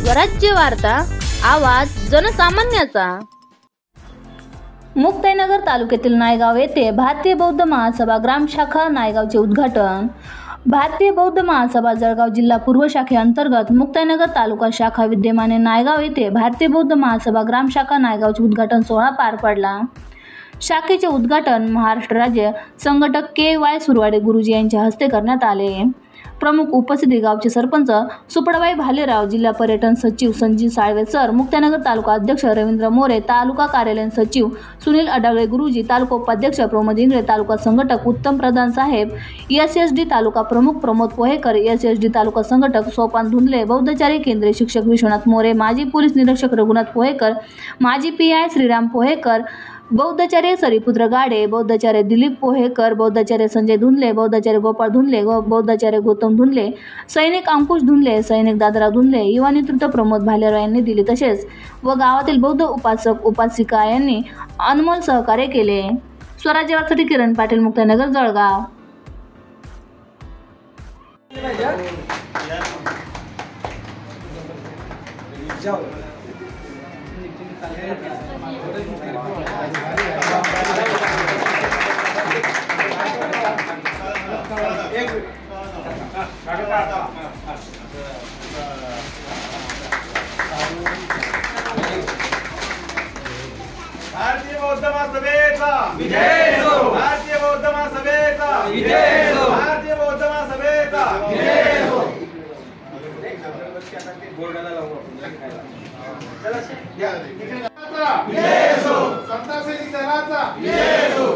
स्वराज्य वार्ता, आवाज जनसामान्याचा। मुक्ताईनगर तालुक्यातील नायगाव येथे भारतीय बौद्ध महासभा ग्राम शाखा नायगावचे उद्घाटन। भारतीय बौद्ध महासभा जळगाव जिल्हा पूर्व शाखेअंतर्गत मुक्ताईनगर तालुका शाखा विद्यमाने नायगाव येथे भारतीय बौद्ध महासभा ग्राम शाखा नायगावचे उद्घाटन सोहळा पार पडला। शाखेचे उद्घाटन महाराष्ट्र राज्य संघटक KY सुरवाडे गुरुजी यांच्या हस्ते करण्यात आले। प्रमुख उपस्थिती गावचे सरपंच सुपडाबाई भालेराव, जिल्हा पर्यटन सचिव संजीव साळवे सर, मुक्ताईनगर तालुका अध्यक्ष रवींद्र मोरे, तालुका कार्यालय सचिव सुनील अडागळे गुरुजी, तालुका उपाध्यक्ष प्रमोद इंगळे, तालुका संघटक उत्तम प्रधान साहेब, SSD तालुका प्रमुख प्रमोद पोहेकर, SSD तालुका संघटक सोपान धुंदले, बौद्धचारी केंद्रीय शिक्षक विश्वनाथ मोरे, माजी पोलीस निरीक्षक रघुनाथ पोहेकर, माजी PI श्रीराम पोहेकर, बौद्धचार्य सरीपुत्र गाडे, बौद्धचार्य दिलीप पोहेकर, बौद्धचार्य संजय धुंदले, बौद्धचार्य गोपाळ धुंदले, बौद्धचार्य गौतम धुंदले, सैनिक अंकुश धुंदले, सैनिक दादराव धुंदले, युवा नेतृत्व प्रमोद भालेराव यांनी दिले। तसेच व गावातील बौद्ध उपासक उपासिका यांनी अनमोल सहकार्य केले। स्वराज्य वार्तासाठी किरण पाटील, मुक्ताईनगर, जळगाव। भारतीय बौद्ध महासभेचा विजय असो। भारतीय बौद्ध महासभेचा विजय असो। भारतीय बौद्ध महासभेचा विजय असो। विजय असो। समता सैनिक दलाचा विजय असो।